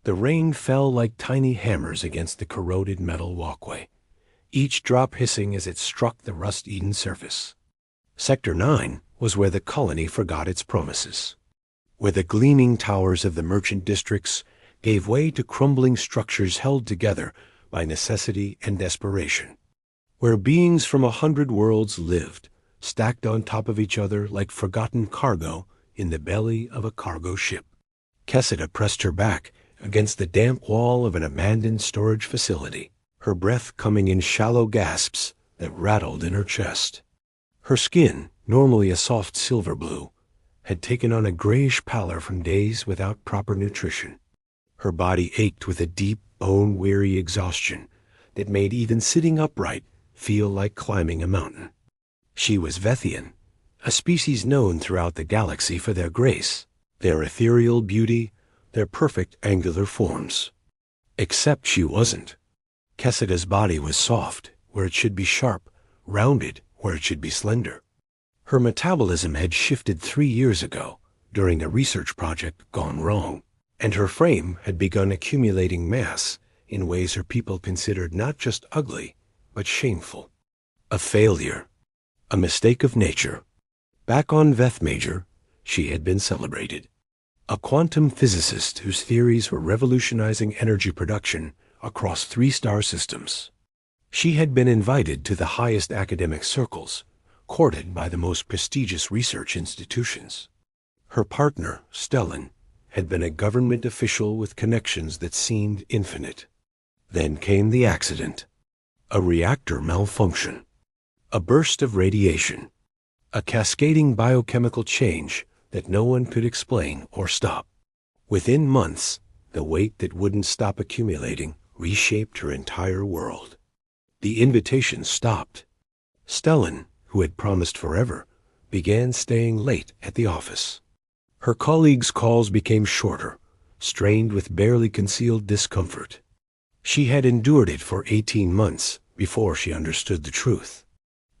The rain fell like tiny hammers against the corroded metal walkway, each drop hissing as it struck the rust-eaten surface. Sector 9 was where the colony forgot its promises, where the gleaming towers of the merchant districts gave way to crumbling structures held together by necessity and desperation, where beings from 100 worlds lived, stacked on top of each other like forgotten cargo in the belly of a cargo ship. Kessida pressed her back against the damp wall of an abandoned storage facility, her breath coming in shallow gasps that rattled in her chest. Her skin, normally a soft silver blue, had taken on a grayish pallor from days without proper nutrition. Her body ached with a deep, bone-weary exhaustion that made even sitting upright feel like climbing a mountain. She was Vethian, a species known throughout the galaxy for their grace, their ethereal beauty, their perfect angular forms. Except she wasn't. Kessida's body was soft, where it should be sharp, rounded, where it should be slender. Her metabolism had shifted 3 years ago, during a research project gone wrong, and her frame had begun accumulating mass in ways her people considered not just ugly, but shameful. A failure. A mistake of nature. Back on Veth Major, she had been celebrated. A quantum physicist whose theories were revolutionizing energy production across 3 star systems. She had been invited to the highest academic circles, courted by the most prestigious research institutions. Her partner, Stellan, had been a government official with connections that seemed infinite. Then came the accident. A reactor malfunction. A burst of radiation. A cascading biochemical change that no one could explain or stop. Within months, the weight that wouldn't stop accumulating reshaped her entire world. The invitations stopped. Stellan, who had promised forever, began staying late at the office. Her colleagues' calls became shorter, strained with barely concealed discomfort. She had endured it for 18 months before she understood the truth.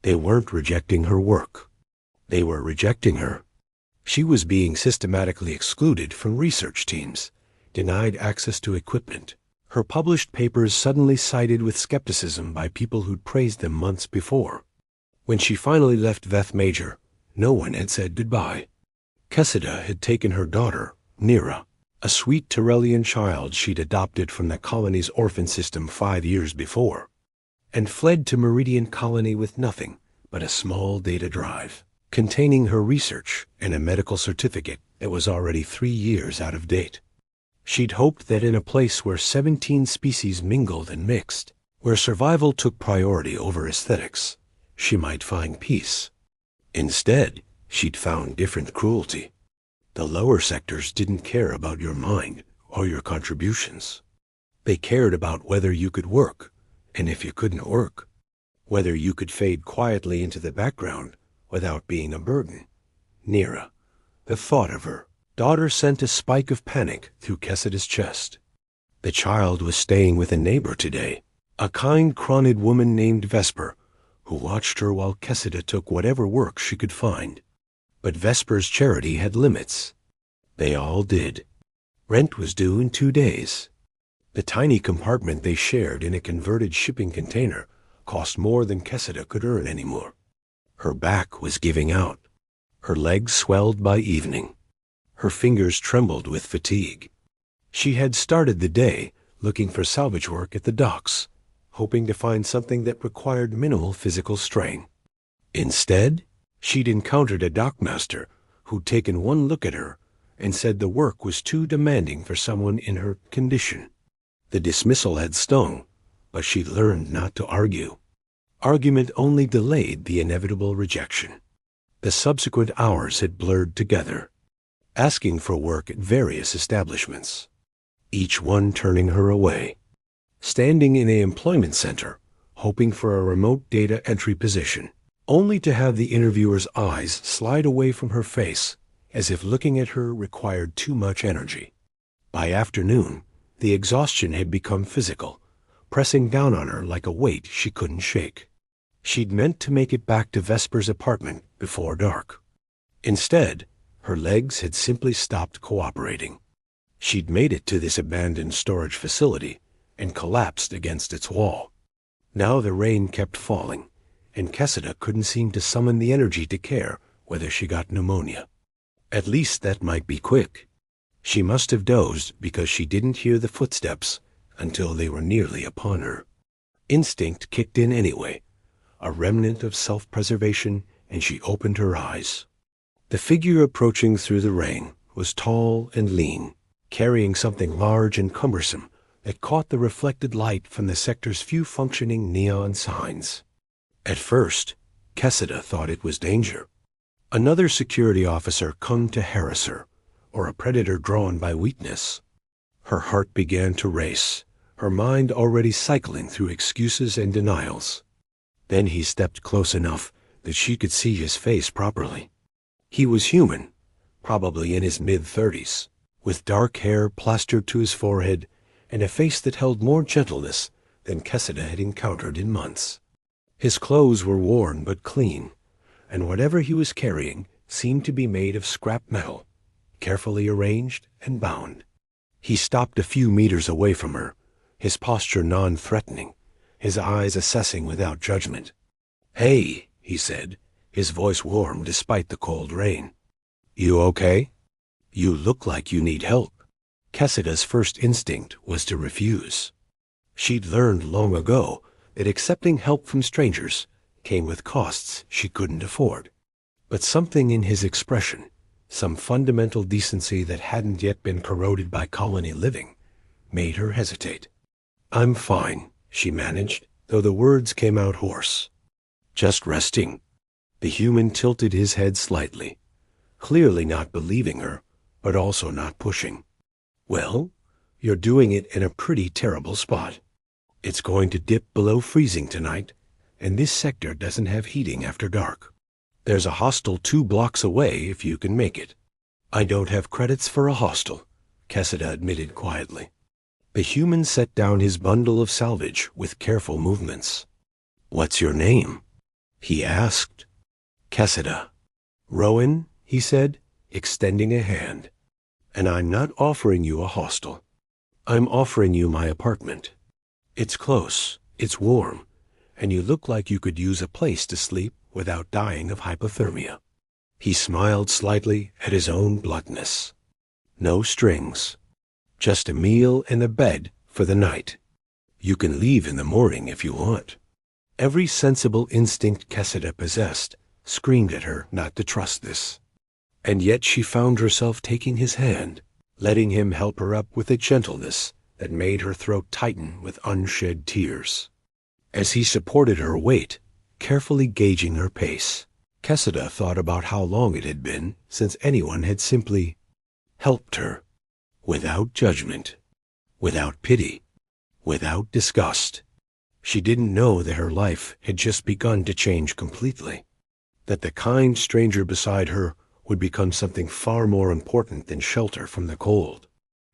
They weren't rejecting her work. They were rejecting her. She was being systematically excluded from research teams, denied access to equipment. Her published papers suddenly cited with skepticism by people who'd praised them months before. When she finally left Veth Major, no one had said goodbye. Kessida had taken her daughter, Nira, a sweet Tyrellian child she'd adopted from the colony's orphan system 5 years before, and fled to Meridian Colony with nothing but a small data drive containing her research and a medical certificate that was already 3 years out of date. She'd hoped that in a place where 17 species mingled and mixed, where survival took priority over aesthetics, she might find peace. Instead, she'd found different cruelty. The lower sectors didn't care about your mind or your contributions. They cared about whether you could work, and if you couldn't work, whether you could fade quietly into the background without being a burden. Nira, the thought of her daughter sent a spike of panic through Kessida's chest. The child was staying with a neighbor today, a kind, cronid woman named Vesper, who watched her while Kessida took whatever work she could find. But Vesper's charity had limits. They all did. Rent was due in 2 days. The tiny compartment they shared in a converted shipping container cost more than Kessida could earn anymore. Her back was giving out. Her legs swelled by evening. Her fingers trembled with fatigue. She had started the day looking for salvage work at the docks, hoping to find something that required minimal physical strain. Instead, she'd encountered a dockmaster who'd taken one look at her and said the work was too demanding for someone in her condition. The dismissal had stung, but she'd learned not to argue. Argument only delayed the inevitable rejection. The subsequent hours had blurred together, asking for work at various establishments, each one turning her away. Standing in an employment center, hoping for a remote data entry position, only to have the interviewer's eyes slide away from her face as if looking at her required too much energy. By afternoon, the exhaustion had become physical, pressing down on her like a weight she couldn't shake. She'd meant to make it back to Vesper's apartment before dark. Instead, her legs had simply stopped cooperating. She'd made it to this abandoned storage facility and collapsed against its wall. Now the rain kept falling, and Kessida couldn't seem to summon the energy to care whether she got pneumonia. At least that might be quick. She must have dozed because she didn't hear the footsteps until they were nearly upon her. Instinct kicked in anyway, a remnant of self-preservation, and she opened her eyes. The figure approaching through the rain was tall and lean, carrying something large and cumbersome that caught the reflected light from the sector's few functioning neon signs. At first, Kessida thought it was danger. Another security officer come to harass her, or a predator drawn by weakness. Her heart began to race, her mind already cycling through excuses and denials. Then he stepped close enough that she could see his face properly. He was human, probably in his mid-30s, with dark hair plastered to his forehead and a face that held more gentleness than Kessida had encountered in months. His clothes were worn but clean, and whatever he was carrying seemed to be made of scrap metal, carefully arranged and bound. He stopped a few meters away from her, his posture non-threatening, his eyes assessing without judgment. "Hey," he said, his voice warm despite the cold rain. "You okay? You look like you need help." Kessida's first instinct was to refuse. She'd learned long ago that accepting help from strangers came with costs she couldn't afford. But something in his expression, some fundamental decency that hadn't yet been corroded by colony living, made her hesitate. "I'm fine," she managed, though the words came out hoarse. "Just resting." The human tilted his head slightly, clearly not believing her, but also not pushing. "Well, you're doing it in a pretty terrible spot. It's going to dip below freezing tonight, and this sector doesn't have heating after dark. There's a hostel 2 blocks away if you can make it." "I don't have credits for a hostel," Kessida admitted quietly. The human set down his bundle of salvage with careful movements. "What's your name?" he asked. "Kessida." "Rowan," he said, extending a hand. "And I'm not offering you a hostel. I'm offering you my apartment. It's close, it's warm, and you look like you could use a place to sleep without dying of hypothermia." He smiled slightly at his own bluntness. "No strings. Just a meal and a bed for the night. You can leave in the morning if you want." Every sensible instinct Kessida possessed screamed at her not to trust this. And yet she found herself taking his hand, letting him help her up with a gentleness that made her throat tighten with unshed tears. As he supported her weight, carefully gauging her pace, Kessida thought about how long it had been since anyone had simply helped her, without judgment, without pity, without disgust. She didn't know that her life had just begun to change completely, that the kind stranger beside her would become something far more important than shelter from the cold.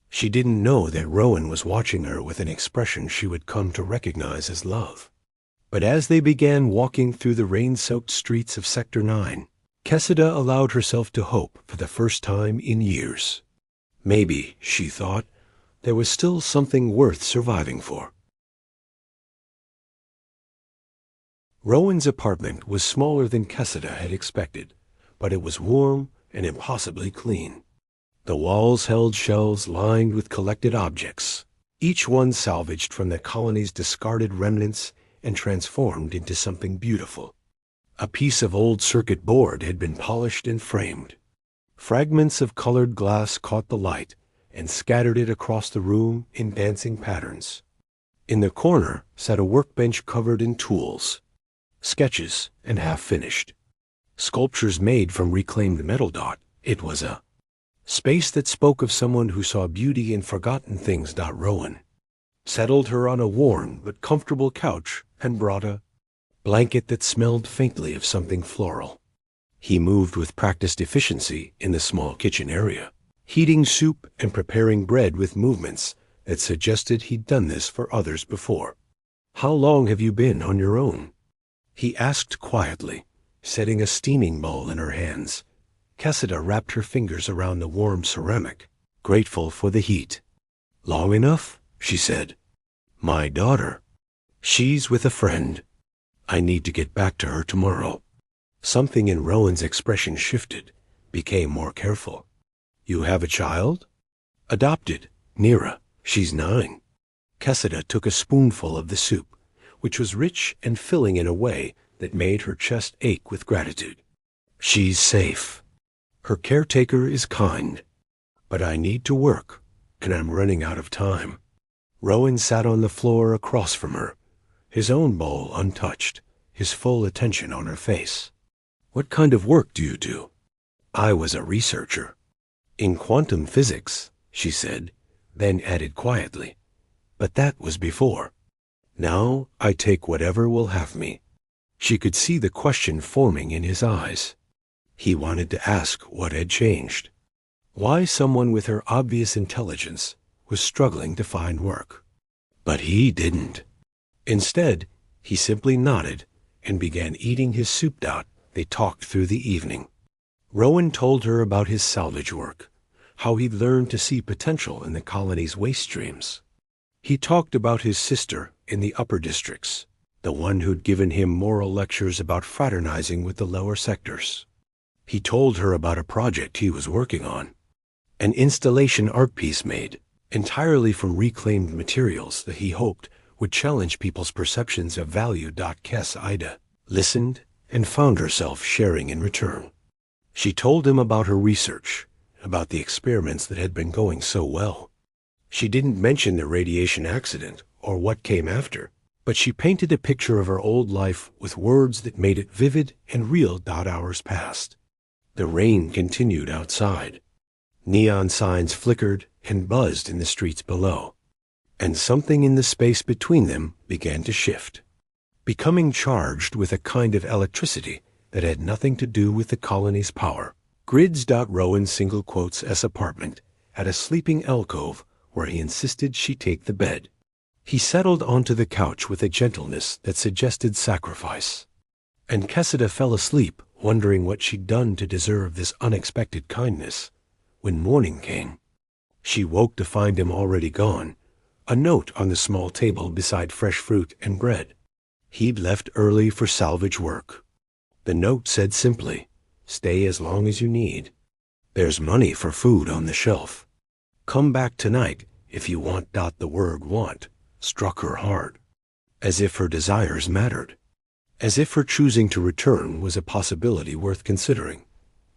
She didn't know that Rowan was watching her with an expression she would come to recognize as love. But as they began walking through the rain-soaked streets of Sector 9, Kessida allowed herself to hope for the first time in years. Maybe, she thought, there was still something worth surviving for. Rowan's apartment was smaller than Kessida had expected, but it was warm and impossibly clean. The walls held shelves lined with collected objects, each one salvaged from the colony's discarded remnants and transformed into something beautiful. A piece of old circuit board had been polished and framed. Fragments of colored glass caught the light and scattered it across the room in dancing patterns. In the corner sat a workbench covered in tools, sketches and half-finished. Sculptures made from reclaimed metal dot. It was a space that spoke of someone who saw beauty in forgotten things. Rowan settled her on a worn but comfortable couch and brought a blanket that smelled faintly of something floral. He moved with practiced efficiency in the small kitchen area, heating soup and preparing bread with movements that suggested he'd done this for others before. "How long have you been on your own?" he asked quietly, setting a steaming bowl in her hands. Kessida wrapped her fingers around the warm ceramic. grateful for the heat. "Long enough?" she said. "My daughter. She's with a friend. I need to get back to her tomorrow." Something in Rowan's expression shifted, became more careful. "You have a child?" "Adopted. Nira. She's 9. Kessida took a spoonful of the soup, which was rich and filling in a way that made her chest ache with gratitude. "She's safe. Her caretaker is kind. But I need to work, and I'm running out of time." Rowan sat on the floor across from her, his own bowl untouched, his full attention on her face. "What kind of work do you do?" "I was a researcher." "In quantum physics," she said, then added quietly, "but that was before. Now I take whatever will have me." She could see the question forming in his eyes. He wanted to ask what had changed. Why someone with her obvious intelligence was struggling to find work. But he didn't. Instead, he simply nodded and began eating his soup. They talked through the evening. Rowan told her about his salvage work, how he'd learned to see potential in the colony's waste streams. He talked about his sister in the upper districts, the one who'd given him moral lectures about fraternizing with the lower sectors. He told her about a project he was working on, an installation art piece made entirely from reclaimed materials that he hoped would challenge people's perceptions of value. Ida listened and found herself sharing in return. She told him about her research, about the experiments that had been going so well. She didn't mention the radiation accident or what came after, but she painted a picture of her old life with words that made it vivid and real. Hours passed. The rain continued outside. Neon signs flickered and buzzed in the streets below, and something in the space between them began to shift, becoming charged with a kind of electricity that had nothing to do with the colony's power. Grids. Rowan's single quotes S apartment had a sleeping alcove where he insisted she take the bed. He settled onto the couch with a gentleness that suggested sacrifice, and Kessida fell asleep wondering what she'd done to deserve this unexpected kindness. When morning came, she woke to find him already gone, a note on the small table beside fresh fruit and bread. He'd left early for salvage work. The note said simply, "Stay as long as you need. There's money for food on the shelf. Come back tonight if you want." The word "want" struck her hard, as if her desires mattered, as if her choosing to return was a possibility worth considering.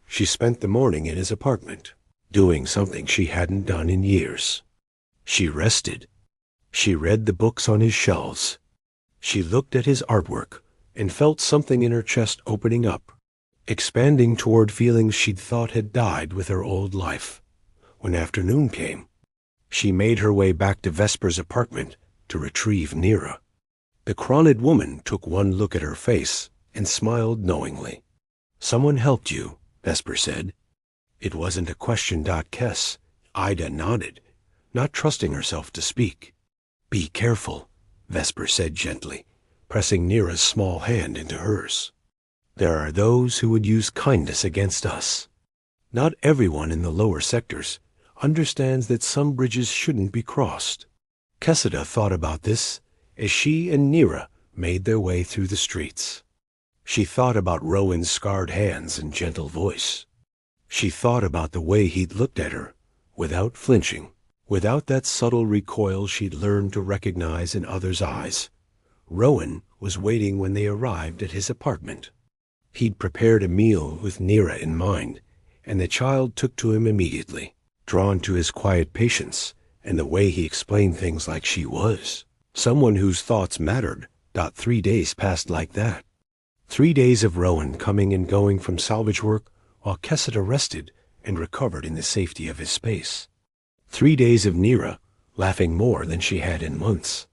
She spent the morning in his apartment, doing something she hadn't done in years. She rested. She read the books on his shelves. She looked at his artwork and felt something in her chest opening up, expanding toward feelings she'd thought had died with her old life. When afternoon came, she made her way back to Vesper's apartment to retrieve Nira. The Cronid woman took one look at her face and smiled knowingly. "Someone helped you," Vesper said. It wasn't a question. Kess. Ida nodded, not trusting herself to speak. "Be careful," Vesper said gently, pressing Nira's small hand into hers. "There are those who would use kindness against us. Not everyone in the lower sectors understands that some bridges shouldn't be crossed." Kessida thought about this as she and Nira made their way through the streets. She thought about Rowan's scarred hands and gentle voice. She thought about the way he'd looked at her, without flinching, without that subtle recoil she'd learned to recognize in others' eyes. Rowan was waiting when they arrived at his apartment. He'd prepared a meal with Nira in mind, and the child took to him immediately, drawn to his quiet patience and the way he explained things like she was someone whose thoughts mattered. 3 days passed like that. 3 days of Rowan coming and going from salvage work while Kessida rested and recovered in the safety of his space. 3 days of Nira laughing more than she had in months.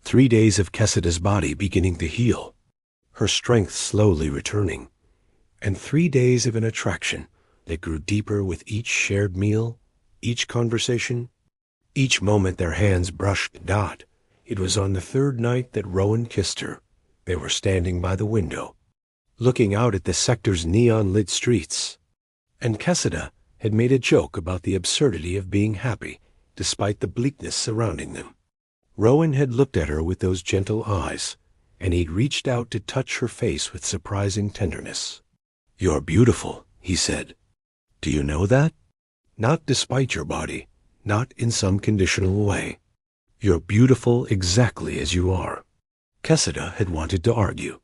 3 days of Kessida's body beginning to heal, her strength slowly returning. And 3 days of an attraction that grew deeper with each shared meal, each conversation, each moment their hands brushed. It was on the 3rd night that Rowan kissed her. They were standing by the window, looking out at the sector's neon-lit streets, and Kessida had made a joke about the absurdity of being happy, despite the bleakness surrounding them. Rowan had looked at her with those gentle eyes, and he'd reached out to touch her face with surprising tenderness. "You're beautiful," he said. "Do you know that? Not despite your body, not in some conditional way. You're beautiful exactly as you are." Cressida had wanted to argue.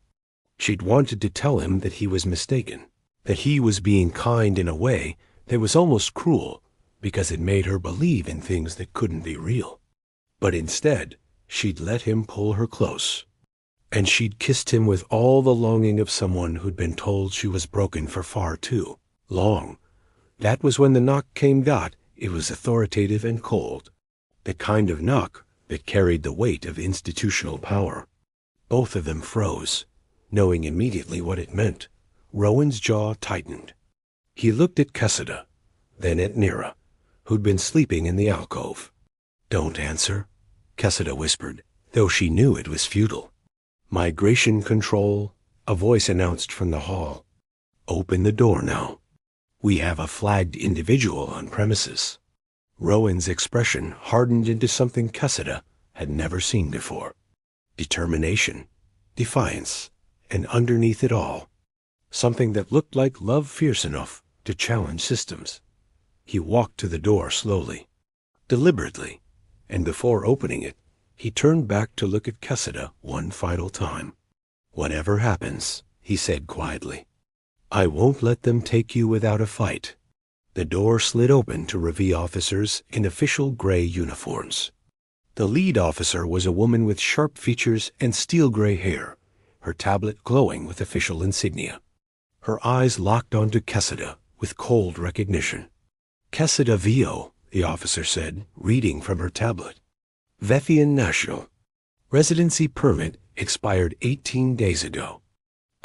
She'd wanted to tell him that he was mistaken, that he was being kind in a way that was almost cruel, because it made her believe in things that couldn't be real. But instead, she'd let him pull her close, and she'd kissed him with all the longing of someone who'd been told she was broken for far too long. That was when the knock came. It was authoritative and cold, the kind of knock that carried the weight of institutional power. Both of them froze, knowing immediately what it meant. Rowan's jaw tightened. He looked at Cressida, then at Nira, who'd been sleeping in the alcove. "Don't answer," Cressida whispered, though she knew it was futile. "Migration control," a voice announced from the hall. "Open the door now. We have a flagged individual on premises." Rowan's expression hardened into something Cressida had never seen before. Determination, defiance, and underneath it all, something that looked like love fierce enough to challenge systems. He walked to the door slowly, deliberately, and before opening it, he turned back to look at Cressida one final time. "Whatever happens," he said quietly, "I won't let them take you without a fight." The door slid open to reveal officers in official gray uniforms. The lead officer was a woman with sharp features and steel gray hair, her tablet glowing with official insignia. Her eyes locked onto Cressida with cold recognition. "Cressida Vio," the officer said, reading from her tablet. "Vethian National. Residency permit expired 18 days ago.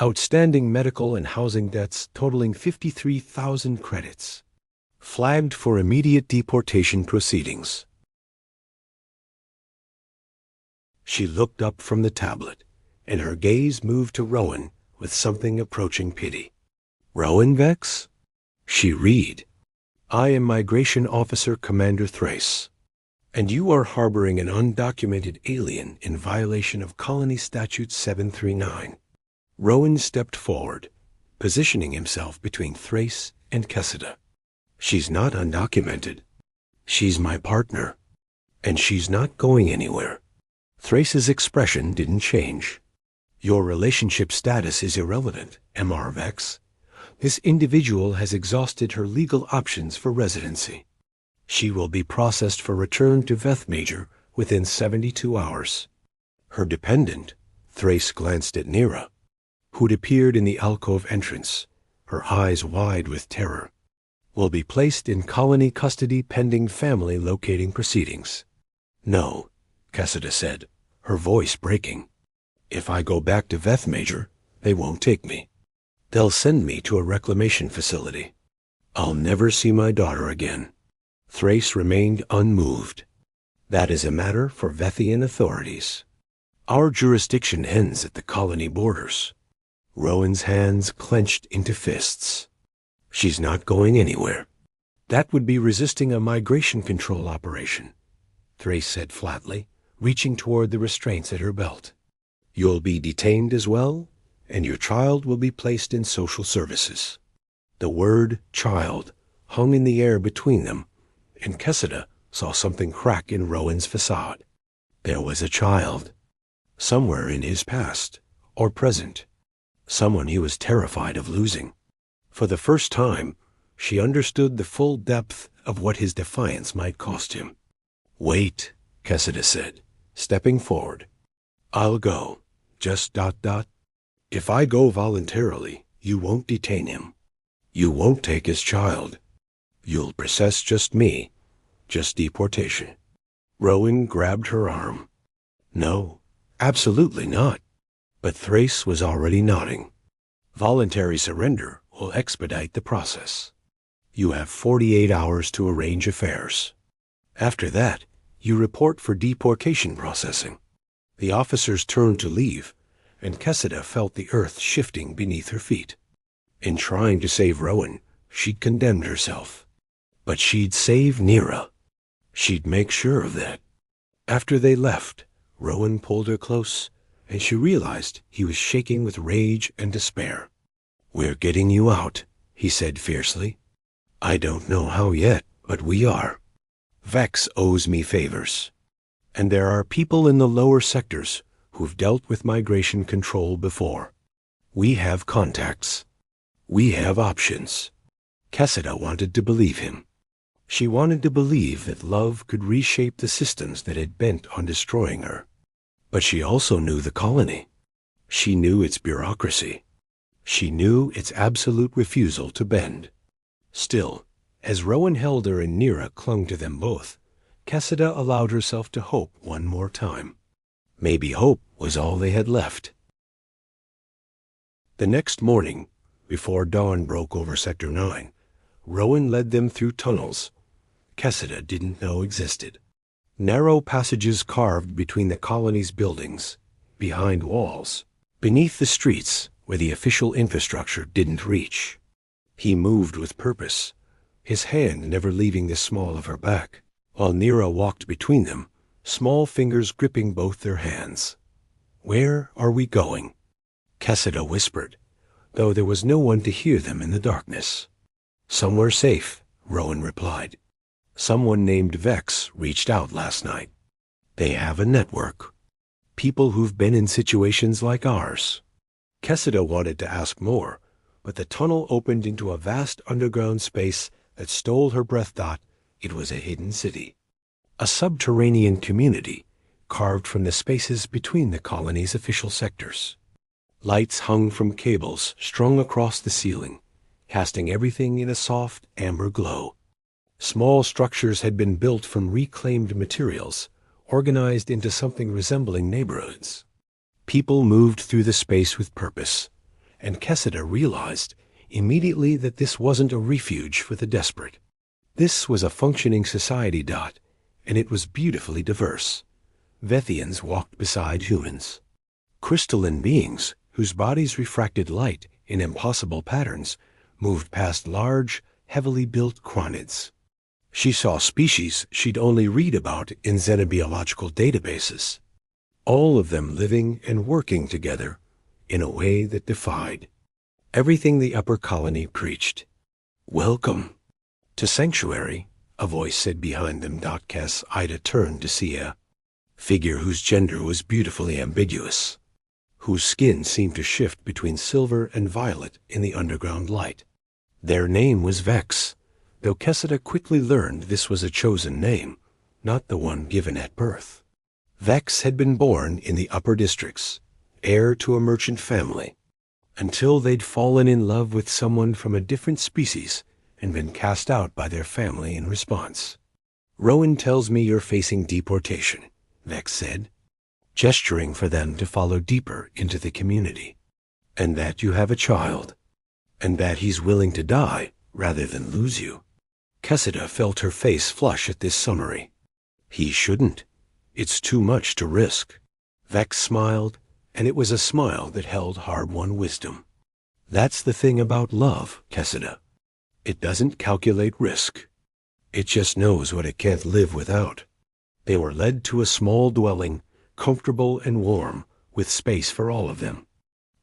Outstanding medical and housing debts totaling 53,000 credits. Flagged for immediate deportation proceedings." She looked up from the tablet, and her gaze moved to Rowan with something approaching pity. "Rowan Vex?" She read, "I am Migration Officer Commander Thrace, and you are harboring an undocumented alien in violation of Colony Statute 739. Rowan stepped forward, positioning himself between Thrace and Cressida. "She's not undocumented. She's my partner, and she's not going anywhere." Thrace's expression didn't change. "Your relationship status is irrelevant, MR Vex. This individual has exhausted her legal options for residency. She will be processed for return to Veth Major within 72 hours. Her dependent," Thrace glanced at Nira, who'd appeared in the alcove entrance, her eyes wide with terror, "will be placed in colony custody pending family locating proceedings." "No," Cressida said, her voice breaking. "If I go back to Veth Major, they won't take me. They'll send me to a reclamation facility. I'll never see my daughter again." Thrace remained unmoved. "That is a matter for Vethian authorities. Our jurisdiction ends at the colony borders." Rowan's hands clenched into fists. "She's not going anywhere. That would be resisting a migration control operation," Thrace said flatly, reaching toward the restraints at her belt. "You'll be detained as well, and your child will be placed in social services." The word child hung in the air between them, and Cressida saw something crack in Rowan's facade. There was a child, somewhere in his past or present, someone he was terrified of losing. For the first time, she understood the full depth of what his defiance might cost him. "Wait," Cressida said, stepping forward. "I'll go. Just ... If I go voluntarily, you won't detain him. You won't take his child. You'll process just me, just deportation." Rowan grabbed her arm. "No, absolutely not." But Thrace was already nodding. "Voluntary surrender will expedite the process. You have 48 hours to arrange affairs. After that, you report for deportation processing." The officers turned to leave, and Cressida felt the earth shifting beneath her feet. In trying to save Rowan, she'd condemned herself. But she'd save Nira. She'd make sure of that. After they left, Rowan pulled her close, and she realized he was shaking with rage and despair. "We're getting you out," he said fiercely. "I don't know how yet, but we are. Vex owes me favors. And there are people in the lower sectors who've dealt with migration control before. We have contacts. We have options." Cassida wanted to believe him. She wanted to believe that love could reshape the systems that had bent on destroying her. But she also knew the colony. She knew its bureaucracy. She knew its absolute refusal to bend. Still, as Rowan held her and Nira clung to them both, Cassida allowed herself to hope one more time. Maybe hope was all they had left. The next morning, before dawn broke over Sector 9, Rowan led them through tunnels Cassida didn't know existed. Narrow passages carved between the colony's buildings, behind walls, beneath the streets where the official infrastructure didn't reach. He moved with purpose, his hand never leaving the small of her back, while Nira walked between them, small fingers gripping both their hands. "Where are we going?" Cassida whispered, though there was no one to hear them in the darkness. "Somewhere safe," Rowan replied. "Someone named Vex reached out last night. They have a network. People who've been in situations like ours." Cassida wanted to ask more, but the tunnel opened into a vast underground space that stole her breath. It was a hidden city. A subterranean community carved from the spaces between the colony's official sectors. Lights hung from cables strung across the ceiling, casting everything in a soft amber glow. Small structures had been built from reclaimed materials, organized into something resembling neighborhoods. People moved through the space with purpose, and Cassida realized immediately that this wasn't a refuge for the desperate. This was a functioning society. And it was beautifully diverse. Vethians walked beside humans. Crystalline beings whose bodies refracted light in impossible patterns moved past large, heavily built cronids. She saw species she'd only read about in xenobiological databases, all of them living and working together in a way that defied everything the upper colony preached. "Welcome to Sanctuary," a voice said behind them. Ida turned to see a figure whose gender was beautifully ambiguous, whose skin seemed to shift between silver and violet in the underground light. Their name was Vex, though Cassida quickly learned this was a chosen name, not the one given at birth. Vex had been born in the upper districts, heir to a merchant family, until they'd fallen in love with someone from a different species and been cast out by their family in response. "Rowan tells me you're facing deportation," Vex said, gesturing for them to follow deeper into the community, "and that you have a child, and that he's willing to die rather than lose you." Cassida felt her face flush at this summary. "He shouldn't. It's too much to risk." Vex smiled, and it was a smile that held hard-won wisdom. "That's the thing about love, Cassida. It doesn't calculate risk. It just knows what it can't live without." They were led to a small dwelling, comfortable and warm, with space for all of them.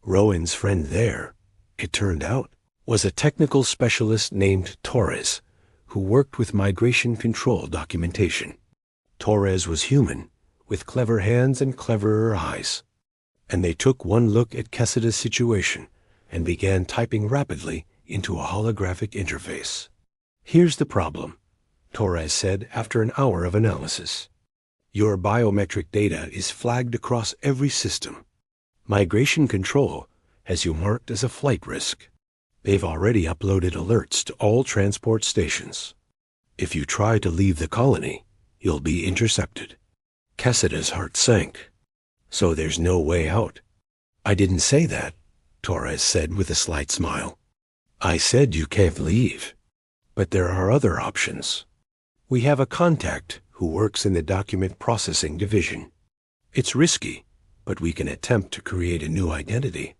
Rowan's friend there, it turned out, was a technical specialist named Torres, who worked with migration control documentation. Torres was human, with clever hands and cleverer eyes. And they took one look at Cassida's situation and began typing rapidly into a holographic interface. "Here's the problem," Torres said after an hour of analysis. "Your biometric data is flagged across every system. Migration control has you marked as a flight risk. They've already uploaded alerts to all transport stations. If you try to leave the colony, you'll be intercepted." Cassida's heart sank. "So there's no way out?" "I didn't say that," Torres said with a slight smile. "I said you can't leave. But there are other options. We have a contact who works in the document processing division. It's risky, but we can attempt to create a new identity.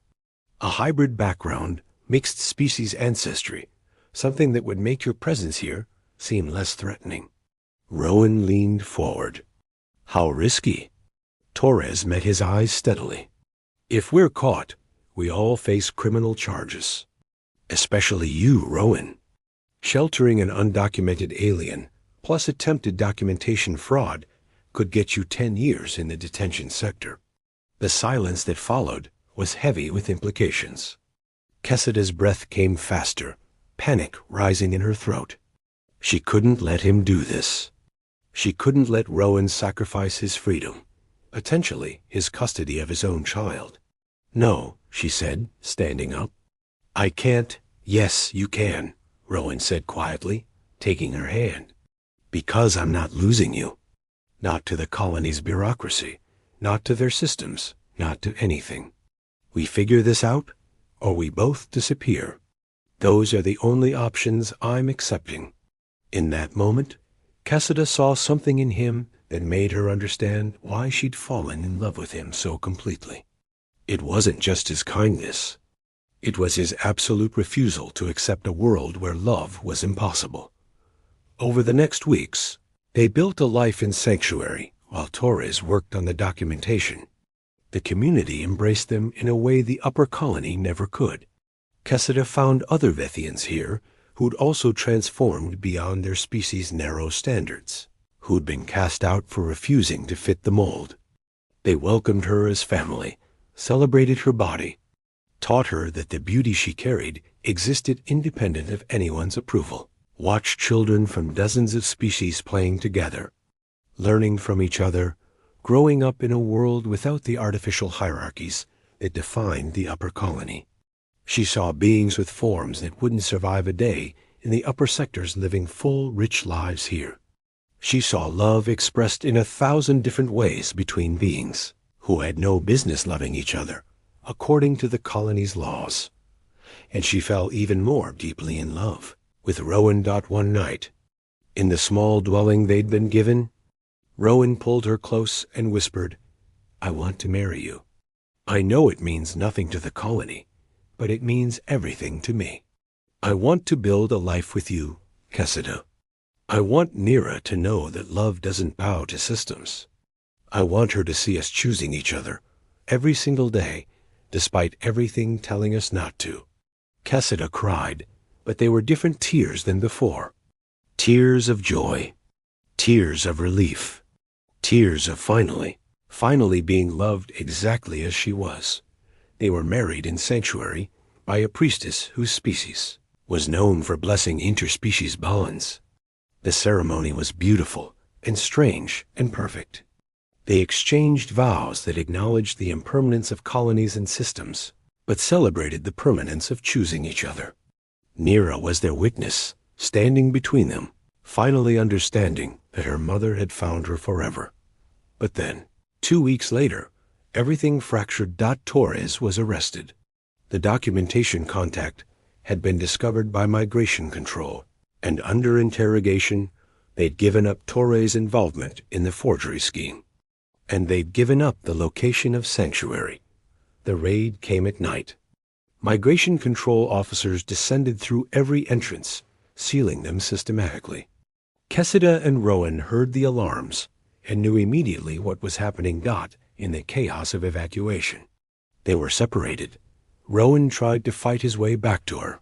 A hybrid background, mixed species ancestry, something that would make your presence here seemed less threatening. Rowan leaned forward. How risky? Torres met his eyes steadily. If we're caught, we all face criminal charges. Especially you, Rowan. Sheltering an undocumented alien, plus attempted documentation fraud, could get you 10 years in the detention sector. The silence that followed was heavy with implications. Kessida's breath came faster, panic rising in her throat. She couldn't let him do this. She couldn't let Rowan sacrifice his freedom, potentially his custody of his own child. No, she said, standing up. I can't. Yes, you can, Rowan said quietly, taking her hand. Because I'm not losing you. Not to the colony's bureaucracy, not to their systems, not to anything. We figure this out, or we both disappear. Those are the only options I'm accepting. In that moment, Kessida saw something in him that made her understand why she'd fallen in love with him so completely. It wasn't just his kindness. It was his absolute refusal to accept a world where love was impossible. Over the next weeks, they built a life in sanctuary while Torres worked on the documentation. The community embraced them in a way the upper colony never could. Kessida found other Vethians here who'd also transformed beyond their species' narrow standards, who'd been cast out for refusing to fit the mold. They welcomed her as family, celebrated her body, taught her that the beauty she carried existed independent of anyone's approval, watched children from dozens of species playing together, learning from each other, growing up in a world without the artificial hierarchies that defined the upper colony. She saw beings with forms that wouldn't survive a day in the upper sectors living full, rich lives here. She saw love expressed in 1,000 different ways between beings who had no business loving each other, according to the colony's laws. And she fell even more deeply in love with Rowan. One night, in the small dwelling they'd been given, Rowan pulled her close and whispered, I want to marry you. I know it means nothing to the colony, but it means everything to me. I want to build a life with you, Kessida. I want Nira to know that love doesn't bow to systems. I want her to see us choosing each other every single day, despite everything telling us not to. Kessida cried, but they were different tears than before. Tears of joy, tears of relief, tears of finally being loved exactly as she was. They were married in sanctuary by a priestess whose species was known for blessing interspecies bonds. The ceremony was beautiful and strange and perfect. They exchanged vows that acknowledged the impermanence of colonies and systems, but celebrated the permanence of choosing each other. Nira was their witness, standing between them, finally understanding that her mother had found her forever. But then, 2 weeks later, everything fractured. Torres was arrested. The documentation contact had been discovered by migration control, and under interrogation, they'd given up Torres' involvement in the forgery scheme. And they'd given up the location of sanctuary. The raid came at night. Migration control officers descended through every entrance, sealing them systematically. Kessida and Rowan heard the alarms and knew immediately what was happening. In the chaos of evacuation, they were separated. Rowan tried to fight his way back to her,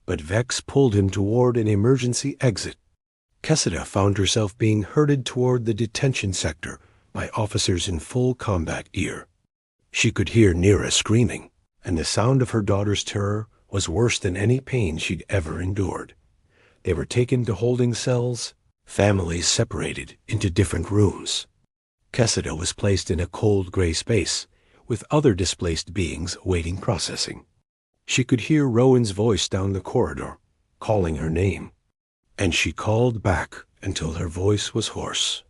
but Vex pulled him toward an emergency exit. Kessida found herself being herded toward the detention sector by officers in full combat gear. She could hear Nira screaming, and the sound of her daughter's terror was worse than any pain she'd ever endured. They were taken to holding cells, families separated into different rooms. Kessida was placed in a cold gray space with other displaced beings awaiting processing. She could hear Rowan's voice down the corridor, calling her name, and she called back until her voice was hoarse.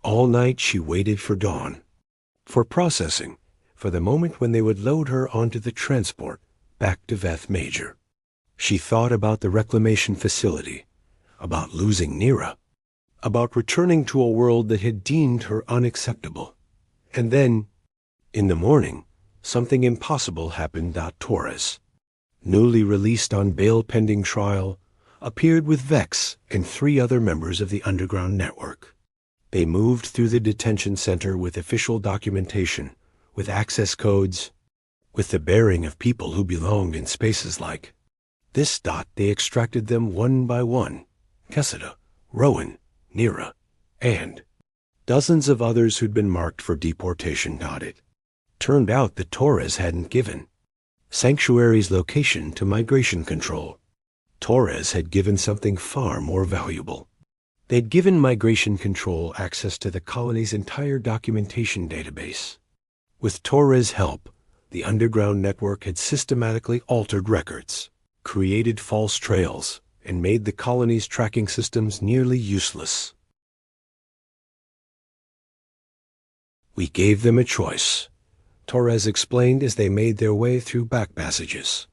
All night she waited for dawn, for processing, for the moment when they would load her onto the transport back to Veth Major. She thought about the reclamation facility, about losing Nira, about returning to a world that had deemed her unacceptable. And then, in the morning, something impossible happened. Torres, newly released on bail pending trial, appeared with Vex and 3 other members of the underground network. They moved through the detention center with official documentation, with access codes, with the bearing of people who belonged in spaces like this. They extracted them one by one: Kessida, Rowan, Nira, and dozens of others who'd been marked for deportation. It turned out that Torres hadn't given Sanctuary's location to migration control. Torres had given something far more valuable. They'd given migration control access to the colony's entire documentation database. With Torres' help, the underground network had systematically altered records, created false trails, and made the colony's tracking systems nearly useless. We gave them a choice, Torres explained as they made their way through back passages.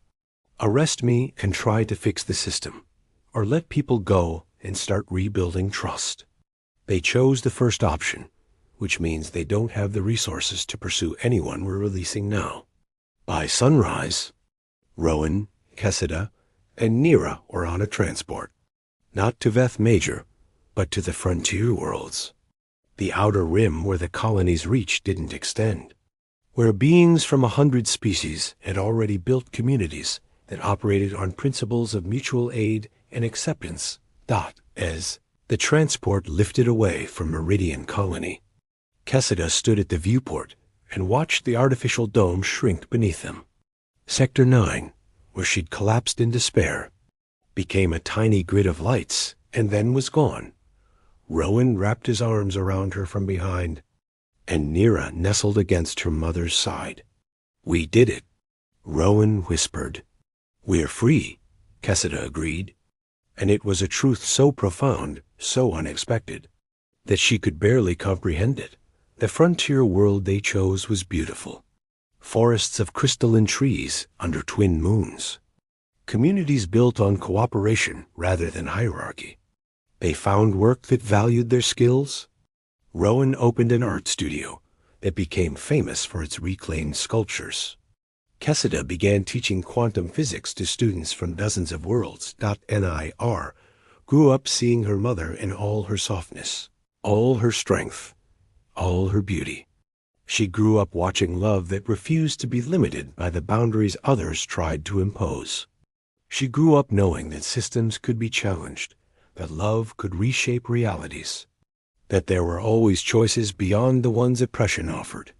Arrest me and try to fix the system, or let people go and start rebuilding trust. They chose the first option, which means they don't have the resources to pursue anyone we're releasing now. By sunrise, Rowan, Kessida, and Nira were on a transport, not to Veth Major, but to the frontier worlds. The outer rim where the colony's reach didn't extend, where beings from 100 species had already built communities that operated on principles of mutual aid and acceptance. As the transport lifted away from Meridian Colony, Kessida stood at the viewport and watched the artificial dome shrink beneath them. Sector 9, where she'd collapsed in despair, became a tiny grid of lights and then was gone. Rowan wrapped his arms around her from behind, and Nira nestled against her mother's side. "We did it," Rowan whispered. "We're free," Kessida agreed. And it was a truth so profound, so unexpected, that she could barely comprehend it. The frontier world they chose was beautiful. Forests of crystalline trees under twin moons. Communities built on cooperation rather than hierarchy. They found work that valued their skills. Rowan opened an art studio that became famous for its reclaimed sculptures. Kessida began teaching quantum physics to students from dozens of worlds. Nir grew up seeing her mother in all her softness, all her strength, all her beauty. She grew up watching love that refused to be limited by the boundaries others tried to impose. She grew up knowing that systems could be challenged, that love could reshape realities, that there were always choices beyond the ones oppression offered.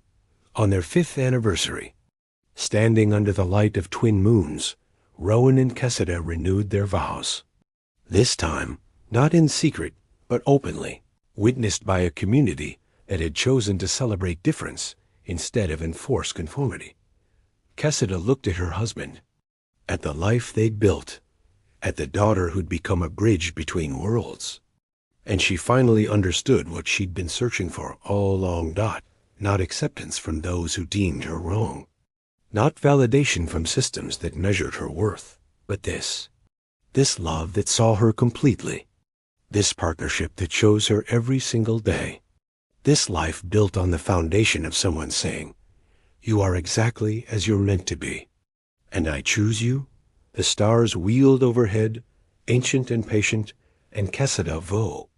On their 5th anniversary, standing under the light of twin moons, Rowan and Kessida renewed their vows. This time, not in secret, but openly, witnessed by a community that had chosen to celebrate difference instead of enforce conformity. Kessida looked at her husband, at the life they'd built, at the daughter who'd become a bridge between worlds. And she finally understood what she'd been searching for all along. Not acceptance from those who deemed her wrong. Not validation from systems that measured her worth, but this love that saw her completely. This partnership that chose her every single day. This life built on the foundation of someone saying, "You are exactly as you're meant to be, and I choose you." The stars wheeled overhead, ancient and patient, and Kessida Vo,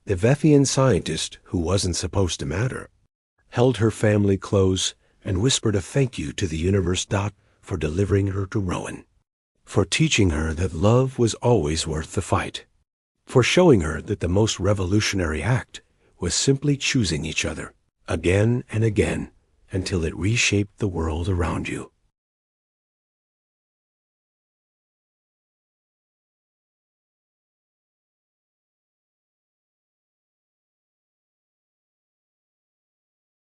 the Vethian scientist who wasn't supposed to matter, held her family close and whispered a thank you to the universe. For delivering her to Rowan, for teaching her that love was always worth the fight, for showing her that the most revolutionary act was simply choosing each other again and again until it reshaped the world around you.